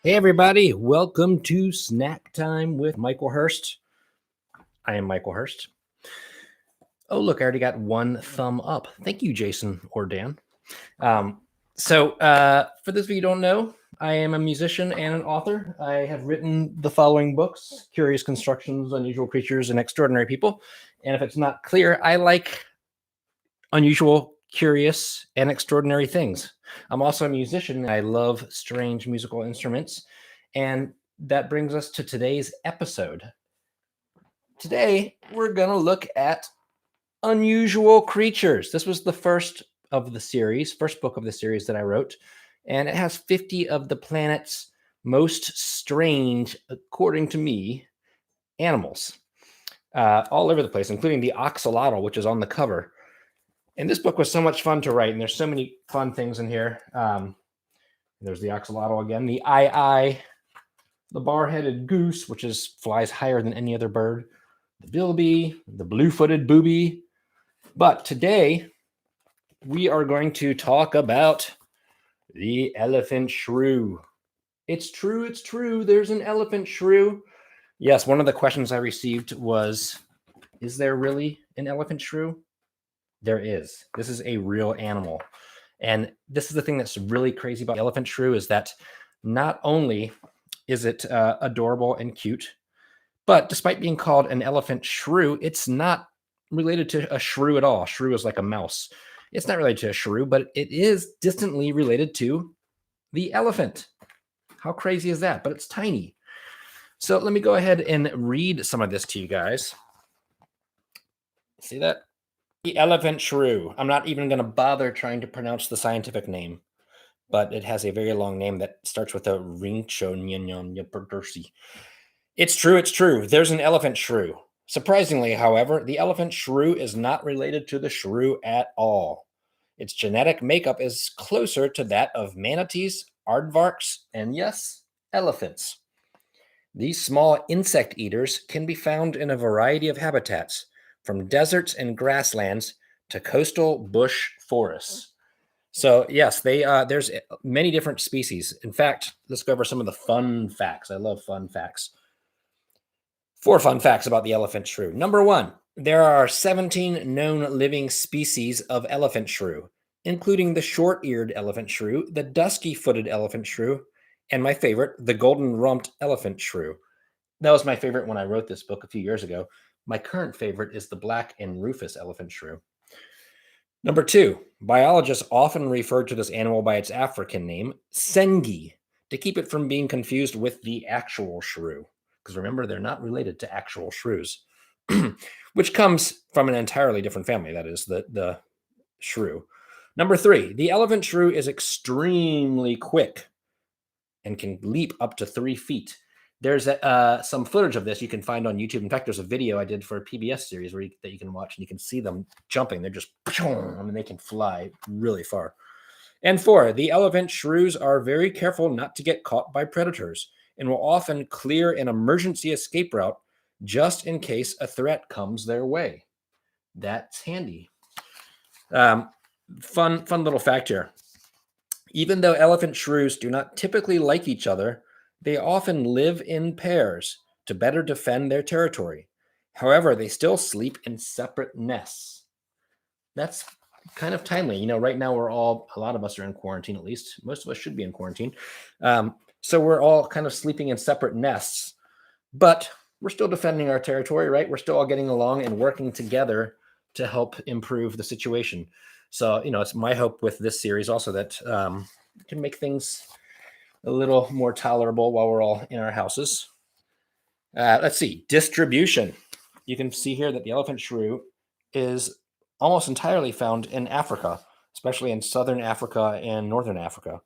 Hey, everybody. Welcome to Snack Time with Michael Hearst. I am Michael Hearst. Oh, look, I already got one thumb up. Thank you, Jason or Dan. For those of you who don't know, I am a musician and an author. I have written the following books: Curious Constructions, Unusual Creatures, and Extraordinary People. And if it's not clear, I like unusual, curious, and extraordinary things. I'm also a musician. I love strange musical instruments. And that brings us to today's episode. Today, we're going to look at unusual creatures. This was the first book of the series that I wrote. And it has 50 of the planet's most strange, according to me, animals all over the place, including the axolotl, which is on the cover. And this book was so much fun to write, and there's so many fun things in here. There's the axolotl again, the the bar-headed goose, which flies higher than any other bird, the bilby, the blue-footed booby. But today, we are going to talk about the elephant shrew. It's true. There's an elephant shrew. Yes, one of the questions I received was, is there really an elephant shrew? There is. This is a real animal. And this is the thing that's really crazy about the elephant shrew, is that not only is it adorable and cute, but despite being called an elephant shrew, it's not related to a shrew at all. Shrew is like a mouse. It's not related to a shrew, but it is distantly related to the elephant. How crazy is that? But it's tiny. So let me go ahead and read some of this to you guys. See that? The elephant shrew. I'm not even going to bother trying to pronounce the scientific name, but it has a very long name that starts with a ringchonyanyanyaperdersi. It's true. There's an elephant shrew. Surprisingly, however, the elephant shrew is not related to the shrew at all. Its genetic makeup is closer to that of manatees, aardvarks, and yes, elephants. These small insect eaters can be found in a variety of habitats, from deserts and grasslands to coastal bush forests. So yes, there's many different species. In fact, let's go over some of the fun facts. I love fun facts. 4 fun facts about the elephant shrew. Number 1, there are 17 known living species of elephant shrew, including the short-eared elephant shrew, the dusky-footed elephant shrew, and my favorite, the golden-rumped elephant shrew. That was my favorite when I wrote this book a few years ago. My current favorite is the black and rufous elephant shrew. Number 2, biologists often refer to this animal by its African name, sengi, to keep it from being confused with the actual shrew. Because remember, they're not related to actual shrews, which comes from an entirely different family, that is, the shrew. Number 3, the elephant shrew is extremely quick and can leap up to 3 feet. There's some footage of this you can find on YouTube. In fact, there's a video I did for a PBS series that you can watch, and you can see them jumping. They're just, they can fly really far. And 4, the elephant shrews are very careful not to get caught by predators and will often clear an emergency escape route just in case a threat comes their way. That's handy. Fun little fact here. Even though elephant shrews do not typically like each other, they often live in pairs to better defend their territory. However, they still sleep in separate nests. That's kind of timely. Right now a lot of us are in quarantine, at least. Most of us should be in quarantine. So we're all kind of sleeping in separate nests, but we're still defending our territory, right? We're still all getting along and working together to help improve the situation. So, it's my hope with this series also that it can make things a little more tolerable while we're all in our houses. Let's see, distribution. You can see here that the elephant shrew is almost entirely found in Africa, especially in southern Africa and northern Africa.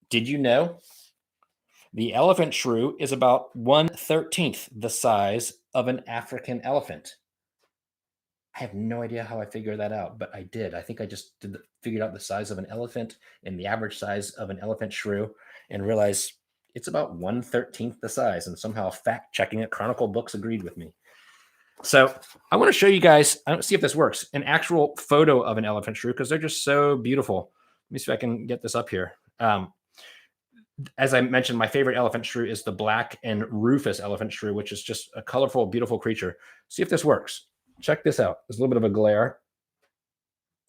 Did you know the elephant shrew is about 1/13 the size of an African elephant? I have no idea how I figured that out, but I did. I think I just figured out the size of an elephant and the average size of an elephant shrew and realized it's about 1/13 the size. And somehow fact checking it, Chronicle books agreed with me. So I want to show you guys, I don't see if this works, an actual photo of an elephant shrew because they're just so beautiful. Let me see if I can get this up here. as I mentioned, my favorite elephant shrew is the black and rufous elephant shrew, which is just a colorful, beautiful creature. See if this works. Check this out. There's a little bit of a glare,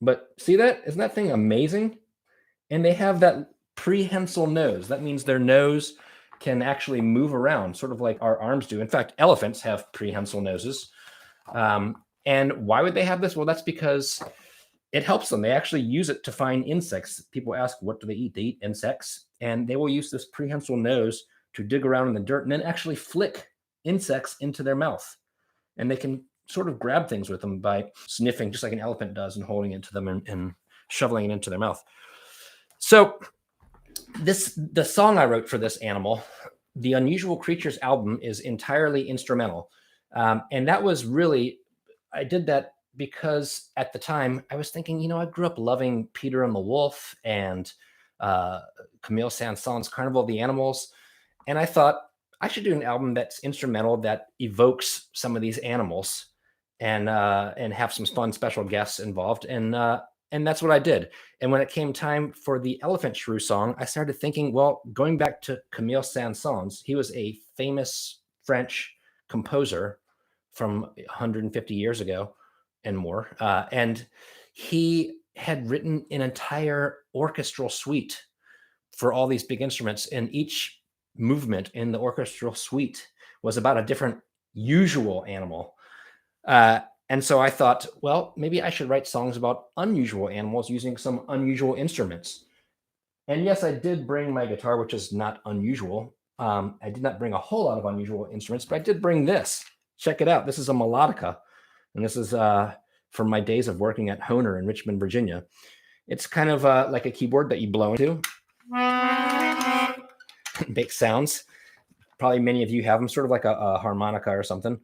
but see that? Isn't that thing amazing? And they have that prehensile nose. That means their nose can actually move around, sort of like our arms do. In fact, elephants have prehensile noses. And why would they have this? Well, that's because it helps them. They actually use it to find insects. People ask, what do they eat? They eat insects, and they will use this prehensile nose to dig around in the dirt and then actually flick insects into their mouth. And they can sort of grab things with them by sniffing, just like an elephant does, and holding it to them and shoveling it into their mouth. So the song I wrote for this animal, the Unusual Creatures album, is entirely instrumental. And that was really, I did that because at the time I was thinking, I grew up loving Peter and the Wolf and Camille Saint-Saëns' Carnival of the Animals. And I thought I should do an album that's instrumental, that evokes some of these animals and have some fun special guests involved. And that's what I did. And when it came time for the Elephant Shrew song, I started thinking, well, going back to Camille Saint-Saëns, he was a famous French composer from 150 years ago and more. And he had written an entire orchestral suite for all these big instruments. And each movement in the orchestral suite was about a different usual animal. And so I thought, well, maybe I should write songs about unusual animals using some unusual instruments. And yes, I did bring my guitar, which is not unusual. I did not bring a whole lot of unusual instruments, but I did bring this. Check it out. This is a melodica. And this is from my days of working at Hohner in Richmond, Virginia. It's kind of like a keyboard that you blow into. It makes sounds. Probably many of you have them, sort of like a harmonica or something.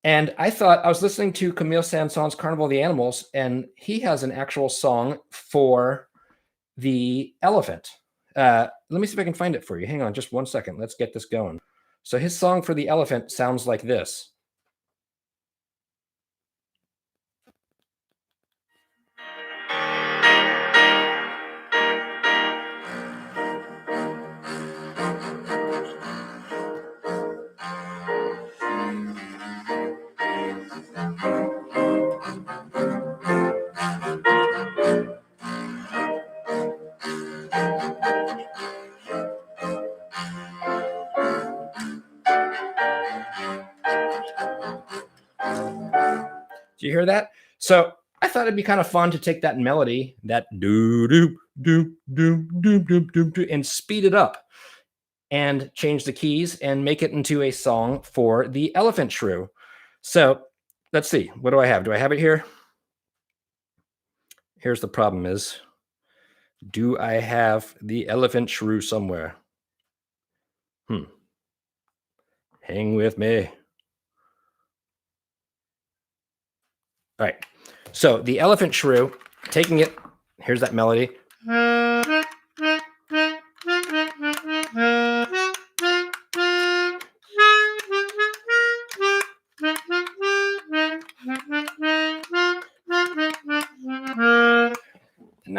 And I thought, I was listening to Camille Saint-Saëns' Carnival of the Animals, and he has an actual song for the elephant. Let me see if I can find it for you. Hang on just one second. Let's get this going. So his song for the elephant sounds like this. Do you hear that? So I thought it'd be kind of fun to take that melody, that do do do do do do do do, and speed it up and change the keys and make it into a song for the elephant shrew. So let's see. What do I have? Do I have it here? Here's the problem is, do I have the elephant shrew somewhere? Hang with me. All right. So the elephant shrew, taking it, here's that melody. Now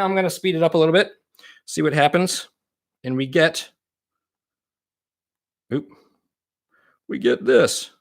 I'm going to speed it up a little bit, see what happens. And we get this.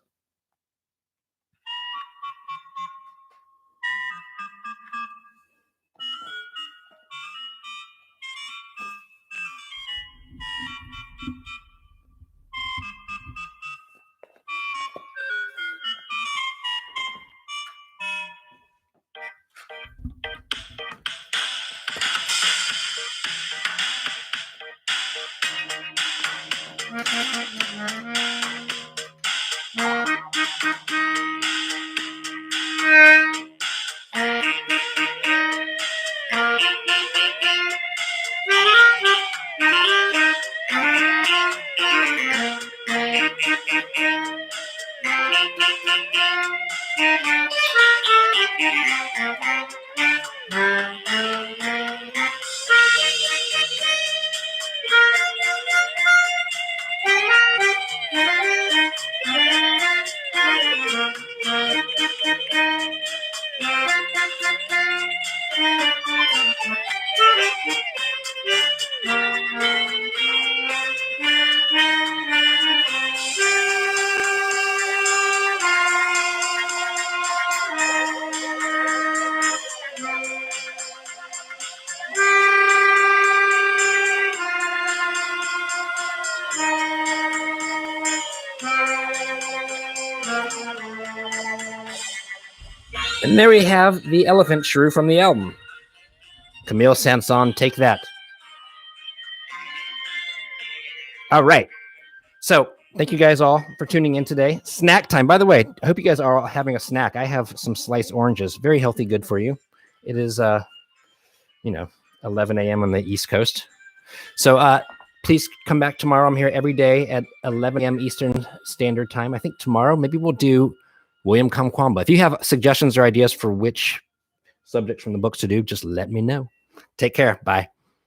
And there we have the elephant shrew from the album. Camille Saint-Saëns, take that. All right. So thank you guys all for tuning in today. Snack time. By the way, I hope you guys are all having a snack. I have some sliced oranges. Very healthy, good for you. It is, 11 a.m. on the East Coast. So please come back tomorrow. I'm here every day at 11 a.m. Eastern Standard Time. I think tomorrow maybe we'll do William Kamkwamba. If you have suggestions or ideas for which subjects from the books to do, just let me know. Take care. Bye.